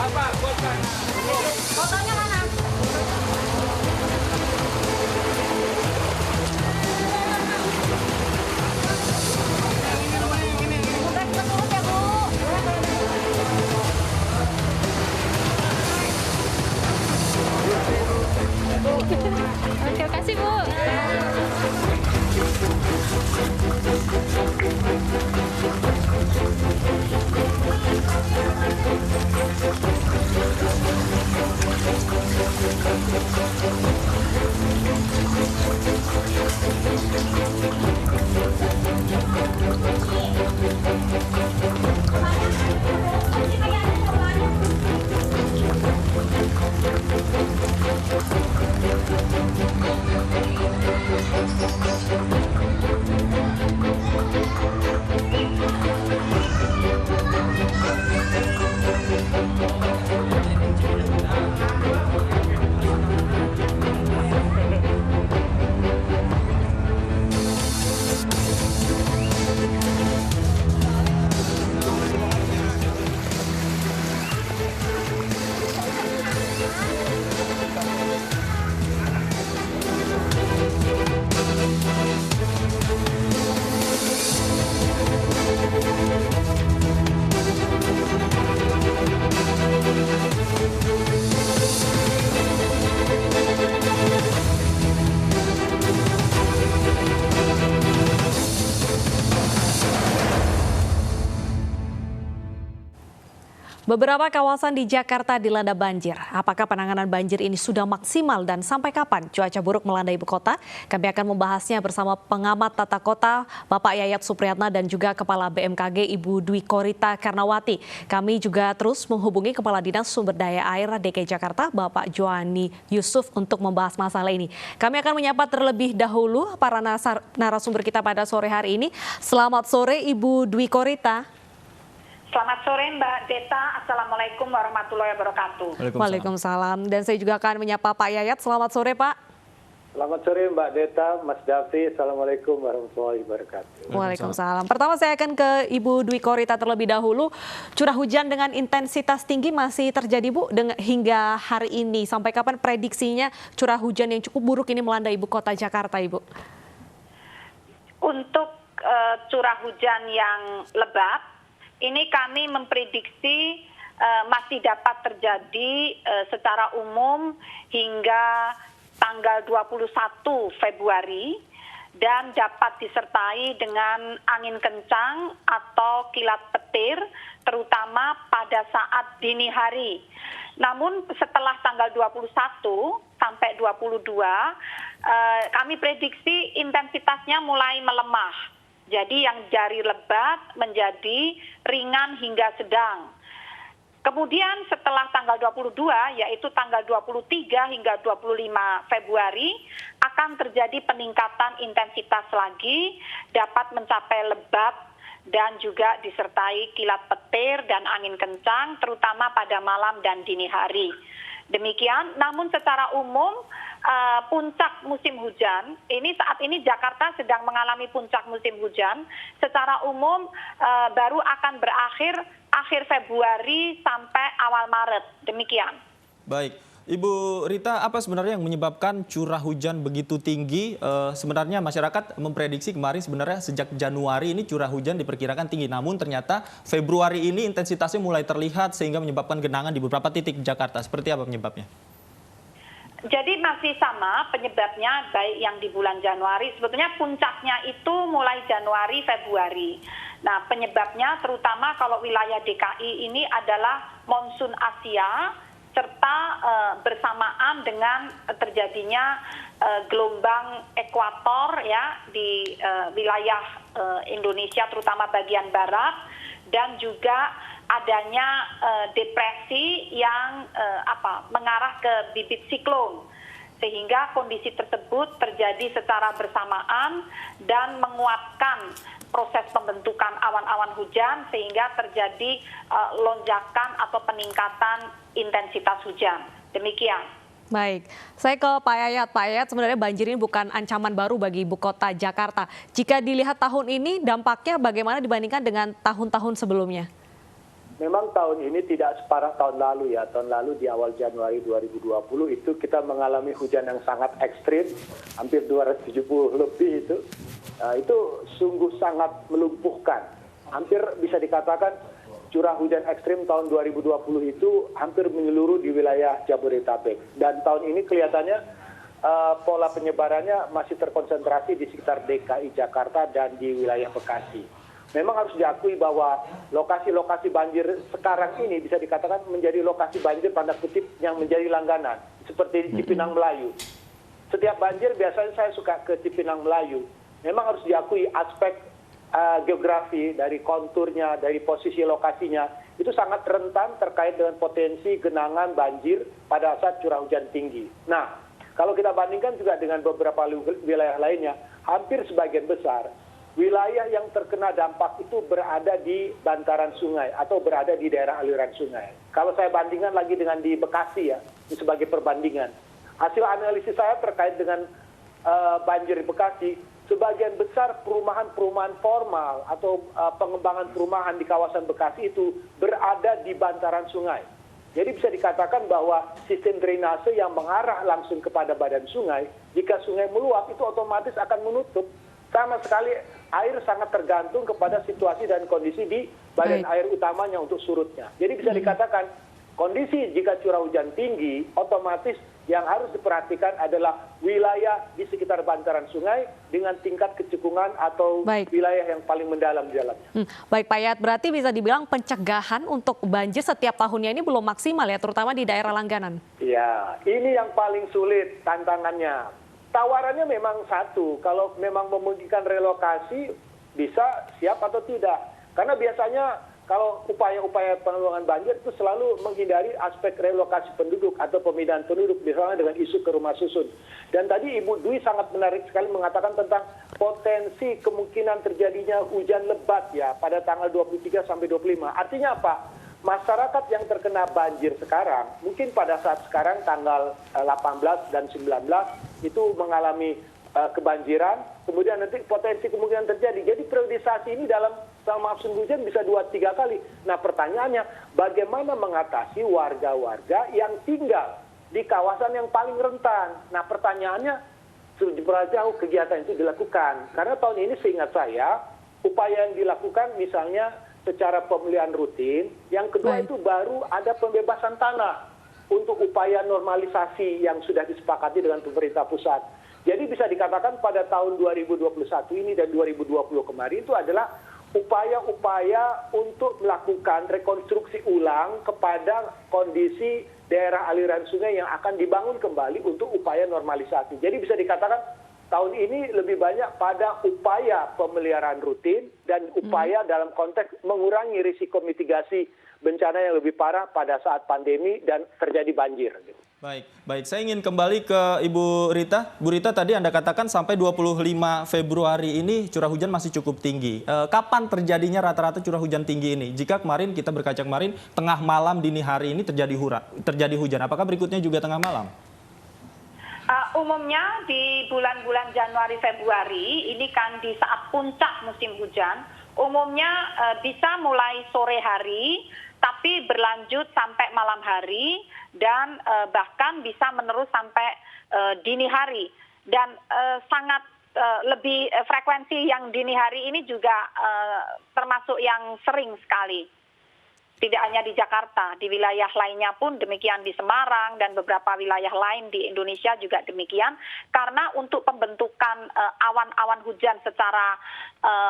Fotonya mana? Udah kita turun ya, Bu. Terima kasih, Bu. Beberapa kawasan di Jakarta dilanda banjir. Apakah penanganan banjir ini sudah maksimal dan sampai kapan cuaca buruk melanda ibu kota? Kami akan membahasnya bersama pengamat tata kota Bapak Yayat Supriyatna dan juga Kepala BMKG Ibu Dwi Korita Karnawati. Kami juga terus menghubungi Kepala Dinas Sumber Daya Air DKI Jakarta Bapak Joani Yusuf untuk membahas masalah ini. Kami akan menyapa terlebih dahulu para narasumber kita pada sore hari ini. Selamat sore Ibu Dwi Korita. Selamat sore Mbak Deta, Assalamualaikum warahmatullahi wabarakatuh. Waalaikumsalam. Dan saya juga akan menyapa Pak Yayat. Selamat sore Pak. Selamat sore Mbak Deta, Mas Davi. Assalamualaikum warahmatullahi wabarakatuh. Waalaikumsalam. Pertama saya akan ke Ibu Dwi Korita terlebih dahulu. Curah hujan dengan intensitas tinggi masih terjadi Bu hingga hari ini. Sampai kapan prediksinya curah hujan yang cukup buruk ini melanda ibu kota Jakarta Ibu? Untuk curah hujan yang lebat, ini kami memprediksi masih dapat terjadi secara umum hingga tanggal 21 Februari dan dapat disertai dengan angin kencang atau kilat petir terutama pada saat dini hari. Namun setelah tanggal 21 sampai 22 kami prediksi intensitasnya mulai melemah. Jadi yang dari lebat menjadi ringan hingga sedang. Kemudian setelah tanggal 22 yaitu tanggal 23 hingga 25 Februari akan terjadi peningkatan intensitas lagi dapat mencapai lebat dan juga disertai kilat petir dan angin kencang terutama pada malam dan dini hari. Demikian, namun secara umum puncak musim hujan, ini saat ini Jakarta sedang mengalami puncak musim hujan, secara umum baru akan berakhir akhir Februari sampai awal Maret, demikian. Baik, Ibu Rita, apa sebenarnya yang menyebabkan curah hujan begitu tinggi? Sebenarnya masyarakat memprediksi kemarin sebenarnya sejak Januari ini curah hujan diperkirakan tinggi, namun ternyata Februari ini intensitasnya mulai terlihat sehingga menyebabkan genangan di beberapa titik Jakarta. Seperti apa penyebabnya? Jadi masih sama penyebabnya baik yang di bulan Januari, sebetulnya puncaknya itu mulai Januari, Februari. Nah penyebabnya terutama kalau wilayah DKI ini adalah monsun Asia, serta bersamaan dengan terjadinya gelombang ekuator ya di wilayah Indonesia terutama bagian barat dan juga adanya depresi yang mengarah ke bibit siklon sehingga kondisi tersebut terjadi secara bersamaan dan menguatkan proses pembentukan awan-awan hujan sehingga terjadi lonjakan atau peningkatan intensitas hujan. Demikian. Baik, saya ke Pak Yayat. Pak Yayat, sebenarnya banjir ini bukan ancaman baru bagi ibu kota Jakarta. Jika dilihat tahun ini dampaknya bagaimana dibandingkan dengan tahun-tahun sebelumnya? memang tahun ini tidak separah tahun lalu ya. Tahun lalu di awal Januari 2020 itu kita mengalami hujan yang sangat ekstrim, hampir 270 lebih itu. Itu sungguh sangat melumpuhkan. Hampir bisa dikatakan curah hujan ekstrim tahun 2020 itu hampir menyeluruh di wilayah Jabodetabek. Dan tahun ini kelihatannya pola penyebarannya masih terkonsentrasi di sekitar DKI Jakarta dan di wilayah Bekasi. Memang harus diakui bahwa lokasi-lokasi banjir sekarang ini bisa dikatakan menjadi lokasi banjir tanda kutip yang menjadi langganan, seperti di Cipinang Melayu. Setiap banjir biasanya saya suka ke Cipinang Melayu. Memang harus diakui aspek geografi, dari konturnya, dari posisi lokasinya, itu sangat rentan terkait dengan potensi genangan banjir pada saat curah hujan tinggi. Nah, kalau kita bandingkan juga dengan beberapa wilayah lainnya, hampir sebagian besar wilayah yang terkena dampak itu berada di bantaran sungai atau berada di daerah aliran sungai. Kalau saya bandingkan lagi dengan di Bekasi ya, ini sebagai perbandingan. Hasil analisis saya terkait dengan banjir di Bekasi, sebagian besar perumahan-perumahan formal atau pengembangan perumahan di kawasan Bekasi itu berada di bantaran sungai. Jadi bisa dikatakan bahwa sistem drainase yang mengarah langsung kepada badan sungai, jika sungai meluap itu otomatis akan menutup. Sama sekali air sangat tergantung kepada situasi dan kondisi di badan air utamanya untuk surutnya. Jadi bisa dikatakan kondisi jika curah hujan tinggi, otomatis yang harus diperhatikan adalah wilayah di sekitar bantaran sungai dengan tingkat kecekungan atau wilayah yang paling mendalam di dalamnya. Baik Pak Yayat, berarti bisa dibilang pencegahan untuk banjir setiap tahunnya ini belum maksimal ya, terutama di daerah langganan. Ya, ini yang paling sulit tantangannya. Tawarannya memang satu, kalau memang memungkinkan relokasi bisa siap atau tidak. Karena biasanya kalau upaya-upaya penanggulangan banjir itu selalu menghindari aspek relokasi penduduk atau pemindahan penduduk, misalnya dengan isu ke rumah susun. Dan tadi Ibu Dwi sangat menarik sekali mengatakan tentang potensi kemungkinan terjadinya hujan lebat ya pada tanggal 23 sampai 25. Artinya apa? Masyarakat yang terkena banjir sekarang, mungkin pada saat sekarang tanggal 18 dan 19 itu mengalami kebanjiran, kemudian nanti potensi kemungkinan terjadi. Jadi periodisasi ini dalam musim hujan bisa 2-3 kali. Nah pertanyaannya, bagaimana mengatasi warga-warga yang tinggal di kawasan yang paling rentan? Nah pertanyaannya, seberapa jauh kegiatan itu dilakukan? Karena tahun ini seingat saya, upaya yang dilakukan misalnya secara pemeliharaan rutin, yang kedua itu baru ada pembebasan tanah untuk upaya normalisasi yang sudah disepakati dengan pemerintah pusat. Jadi bisa dikatakan pada tahun 2021 ini dan 2020 kemarin itu adalah upaya-upaya untuk melakukan rekonstruksi ulang kepada kondisi daerah aliran sungai yang akan dibangun kembali untuk upaya normalisasi. Jadi bisa dikatakan tahun ini lebih banyak pada upaya pemeliharaan rutin dan upaya dalam konteks mengurangi risiko mitigasi bencana yang lebih parah pada saat pandemi dan terjadi banjir. Baik. Saya ingin kembali ke Ibu Rita. Bu Rita, tadi Anda katakan sampai 25 Februari ini curah hujan masih cukup tinggi. Kapan terjadinya rata-rata curah hujan tinggi ini? Jika kemarin kita berkaca kemarin, tengah malam dini hari ini terjadi hujan. Apakah berikutnya juga tengah malam? Umumnya di bulan-bulan Januari Februari ini kan di saat puncak musim hujan, umumnya bisa mulai sore hari tapi berlanjut sampai malam hari dan bahkan bisa menerus sampai dini hari. Dan sangat lebih frekuensi yang dini hari ini juga termasuk yang sering sekali. Tidak hanya di Jakarta, di wilayah lainnya pun demikian, di Semarang dan beberapa wilayah lain di Indonesia juga demikian. Karena untuk pembentukan awan-awan hujan secara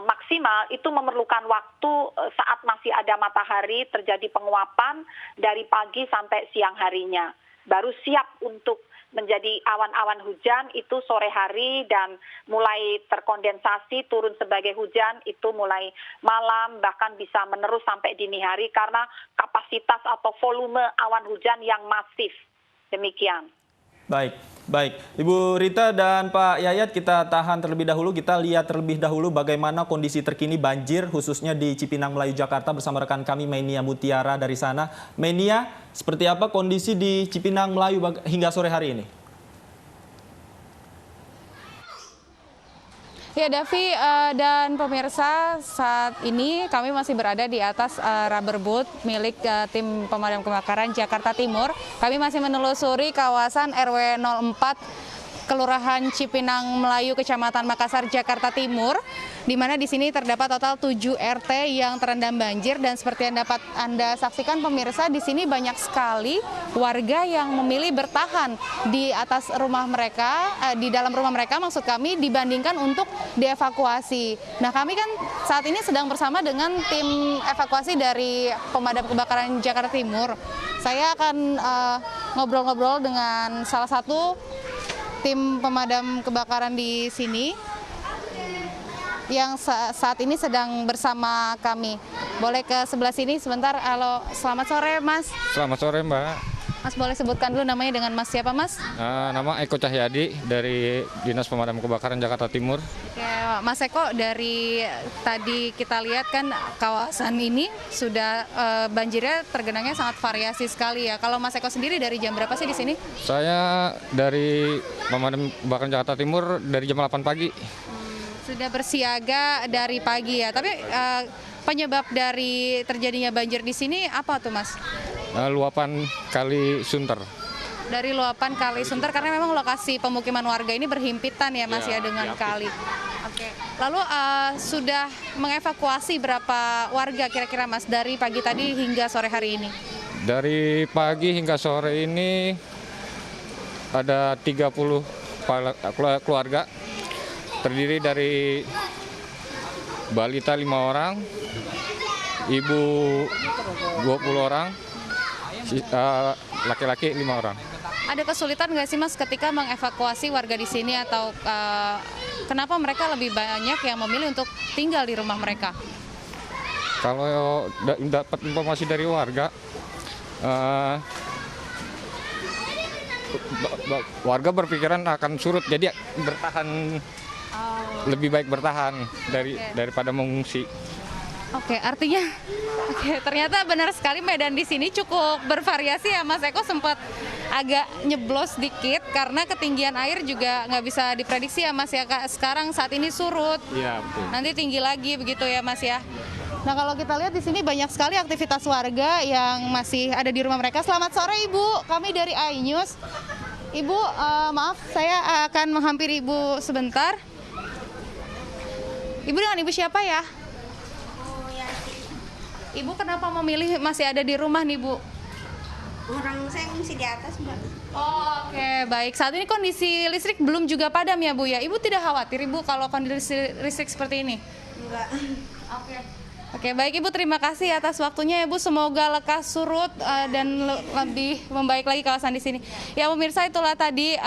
maksimal itu memerlukan waktu saat masih ada matahari, terjadi penguapan dari pagi sampai siang harinya. Baru siap untuk menjadi awan-awan hujan itu sore hari dan mulai terkondensasi turun sebagai hujan itu mulai malam, bahkan bisa menerus sampai dini hari karena kapasitas atau volume awan hujan yang masif. Demikian. Baik. Ibu Rita dan Pak Yayat, kita tahan terlebih dahulu. Kita lihat terlebih dahulu bagaimana kondisi terkini banjir khususnya di Cipinang Melayu, Jakarta bersama rekan kami Menia Mutiara dari sana. Menia, seperti apa kondisi di Cipinang Melayu hingga sore hari ini? Ya, Davi dan pemirsa, saat ini kami masih berada di atas rubber boat milik tim pemadam kebakaran Jakarta Timur. Kami masih menelusuri kawasan RW 04 Kelurahan Cipinang Melayu, Kecamatan Makassar, Jakarta Timur, di mana di sini terdapat total 7 RT yang terendam banjir. Dan seperti yang dapat Anda saksikan pemirsa, di sini banyak sekali warga yang memilih bertahan di atas rumah mereka, di dalam rumah mereka maksud kami, dibandingkan untuk dievakuasi. Nah, kami kan saat ini sedang bersama dengan tim evakuasi dari pemadam kebakaran Jakarta Timur. Saya akan ngobrol-ngobrol dengan salah satu tim pemadam kebakaran di sini yang saat ini sedang bersama kami. Boleh ke sebelah sini sebentar. Halo, selamat sore Mas. Selamat sore Mbak. Mas boleh sebutkan dulu namanya dengan Mas siapa Mas? Nama Eko Cahyadi dari Dinas Pemadam Kebakaran Jakarta Timur. Oke, Mas Eko, dari tadi kita lihat kan kawasan ini sudah banjirnya tergenangnya sangat variasi sekali ya. Kalau Mas Eko sendiri dari jam berapa sih di sini? Saya dari Pemadam Kebakaran Jakarta Timur dari jam 8 pagi. Sudah bersiaga dari pagi ya. Tapi penyebab dari terjadinya banjir di sini apa tuh Mas? Luapan Kali Sunter. Dari luapan Kali Sunter, karena memang lokasi pemukiman warga ini berhimpitan ya Mas ya dengan kali. Oke. Lalu sudah mengevakuasi berapa warga kira-kira Mas dari pagi tadi hingga sore hari ini? Dari pagi hingga sore ini ada 30 keluarga, terdiri dari balita 5 orang, ibu 20 orang, laki-laki 5 orang. Ada kesulitan nggak sih Mas ketika mengevakuasi warga di sini, atau kenapa mereka lebih banyak yang memilih untuk tinggal di rumah mereka? Kalau dapat informasi dari warga, warga berpikiran akan surut, jadi bertahan. Lebih baik bertahan daripada mengungsi. Oke, artinya ternyata benar sekali medan di sini cukup bervariasi ya Mas Eko. Sempat agak nyeblos dikit karena ketinggian air juga nggak bisa diprediksi ya Mas ya. Sekarang saat ini surut, Iya, betul. nanti tinggi lagi begitu ya Mas ya. Nah, kalau kita lihat di sini banyak sekali aktivitas warga yang masih ada di rumah mereka. Selamat sore Ibu, kami dari iNews. Ibu, maaf saya akan menghampiri Ibu sebentar. Ibu dengan Ibu siapa ya? Ibu kenapa memilih masih ada di rumah nih Bu? Orang saya ngungsi di atas, Mbak. Oh, oke, baik. Saat ini kondisi listrik belum juga padam ya Bu ya? Ibu tidak khawatir Ibu kalau kondisi listrik seperti ini? Enggak. Oke, baik Ibu, terima kasih atas waktunya ya Bu. Semoga lekas surut dan lebih membaik lagi kawasan di sini. Ya pemirsa, itulah tadi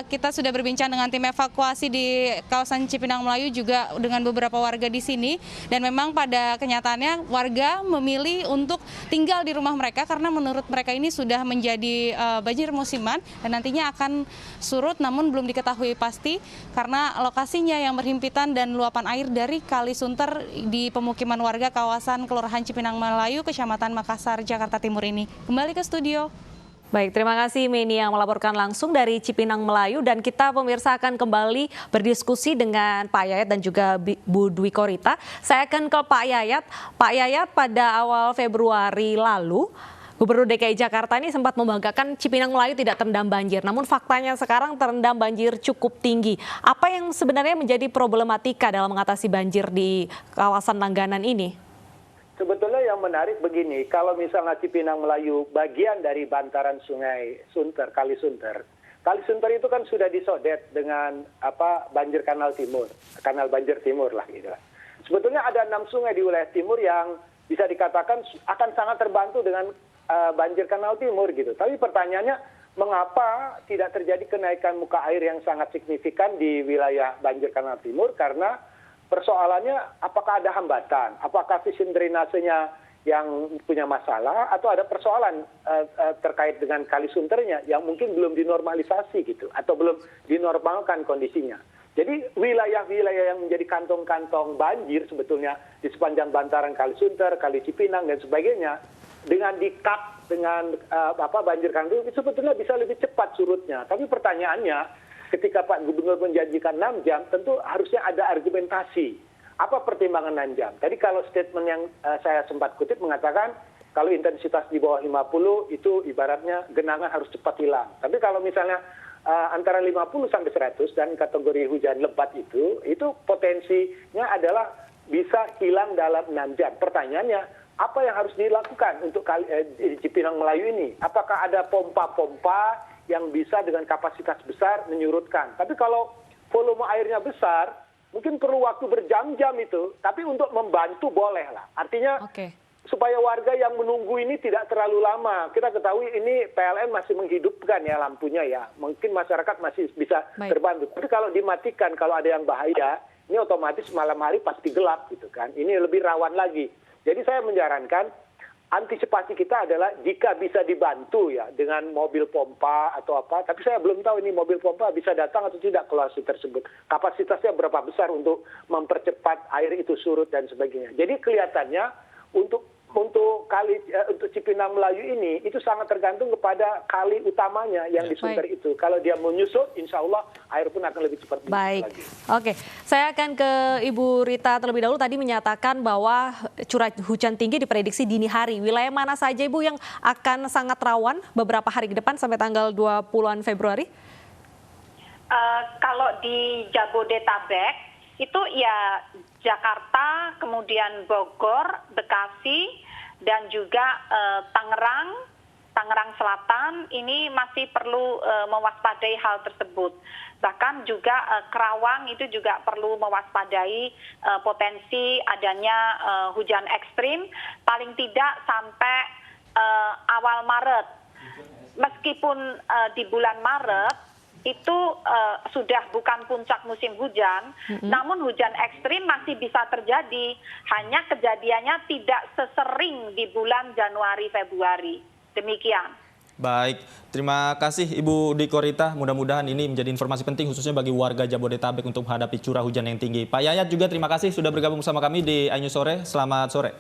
kita sudah berbincang dengan tim evakuasi di kawasan Cipinang Melayu, juga dengan beberapa warga di sini. Dan memang pada kenyataannya warga memilih untuk tinggal di rumah mereka karena menurut mereka ini sudah menjadi banjir musiman dan nantinya akan surut, namun belum diketahui pasti karena lokasinya yang berhimpitan dan luapan air dari Kali Sunter di pemukiman warga kawasan Kelurahan Cipinang Melayu, Kecamatan Makassar, Jakarta Timur ini. Kembali ke studio. Baik, terima kasih Meni yang melaporkan langsung dari Cipinang Melayu, dan kita pemirsa akan kembali berdiskusi dengan Pak Yayat dan juga Bu Dwi Korita. Saya akan ke Pak Yayat. Pak Yayat, pada awal Februari lalu Gubernur DKI Jakarta ini sempat membanggakan Cipinang Melayu tidak terendam banjir. Namun faktanya sekarang terendam banjir cukup tinggi. Apa yang sebenarnya menjadi problematika dalam mengatasi banjir di kawasan langganan ini? Sebetulnya yang menarik begini, kalau misalnya Cipinang Melayu bagian dari bantaran Sungai Sunter, Kali Sunter. Kali Sunter itu kan sudah disodet dengan banjir Kanal Timur, Kanal Banjir Timur lah gitu. Sebetulnya ada 6 sungai di wilayah timur yang bisa dikatakan akan sangat terbantu dengan banjir Kanal Timur gitu. Tapi pertanyaannya, mengapa tidak terjadi kenaikan muka air yang sangat signifikan di wilayah banjir Kanal Timur? Karena persoalannya apakah ada hambatan, apakah sistem drainasenya yang punya masalah, atau ada persoalan terkait dengan Kali Sunternya yang mungkin belum dinormalisasi gitu, atau belum dinormalkan kondisinya. Jadi wilayah-wilayah yang menjadi kantong-kantong banjir sebetulnya di sepanjang bantaran Kali Sunter, Kali Cipinang dan sebagainya, dengan di-cut dengan banjir kanal itu sebetulnya bisa lebih cepat surutnya. Tapi pertanyaannya, ketika Pak Gubernur menjanjikan 6 jam, tentu harusnya ada argumentasi. Apa pertimbangan 6 jam? Tadi kalau statement yang saya sempat kutip mengatakan, kalau intensitas di bawah 50 itu ibaratnya genangan harus cepat hilang. Tapi kalau misalnya antara 50 sampai 100 dan kategori hujan lebat itu potensinya adalah bisa hilang dalam 6 jam. Pertanyaannya, apa yang harus dilakukan untuk di Cipinang Melayu ini? Apakah ada pompa-pompa yang bisa dengan kapasitas besar menyurutkan? Tapi kalau volume airnya besar, mungkin perlu waktu berjam-jam itu. Tapi untuk membantu boleh lah. Artinya supaya warga yang menunggu ini tidak terlalu lama. Kita ketahui ini PLN masih menghidupkan ya lampunya ya. Mungkin masyarakat masih bisa terbantu. Tapi kalau dimatikan, kalau ada yang bahaya, ini otomatis malam hari pasti gelap gitu kan. Ini lebih rawan lagi. Jadi saya menyarankan antisipasi kita adalah jika bisa dibantu ya dengan mobil pompa atau apa. Tapi saya belum tahu ini mobil pompa bisa datang atau tidak ke lokasi tersebut. Kapasitasnya berapa besar untuk mempercepat air itu surut dan sebagainya. Jadi kelihatannya untuk Cipinang Melayu ini itu sangat tergantung kepada kali utamanya yang di Sunter itu. Kalau dia menyusut, insya Allah air pun akan lebih cepat. Baik, oke. Saya akan ke Ibu Rita terlebih dahulu. Tadi menyatakan bahwa curah hujan tinggi diprediksi dini hari. Wilayah mana saja Ibu yang akan sangat rawan beberapa hari ke depan sampai tanggal 20-an Februari? Kalau di Jabodetabek itu ya Jakarta, kemudian Bogor, Bekasi, dan juga Tangerang Selatan ini masih perlu mewaspadai hal tersebut. Bahkan juga Kerawang itu juga perlu mewaspadai potensi adanya hujan ekstrim, paling tidak sampai awal Maret. Meskipun di bulan Maret itu sudah bukan puncak musim hujan, namun hujan ekstrim masih bisa terjadi. Hanya kejadiannya tidak sesering di bulan Januari, Februari. Demikian. Baik, terima kasih Ibu Diko Rita. Mudah-mudahan ini menjadi informasi penting khususnya bagi warga Jabodetabek untuk menghadapi curah hujan yang tinggi. Pak Yayat juga terima kasih sudah bergabung bersama kami di iNews Sore. Selamat sore.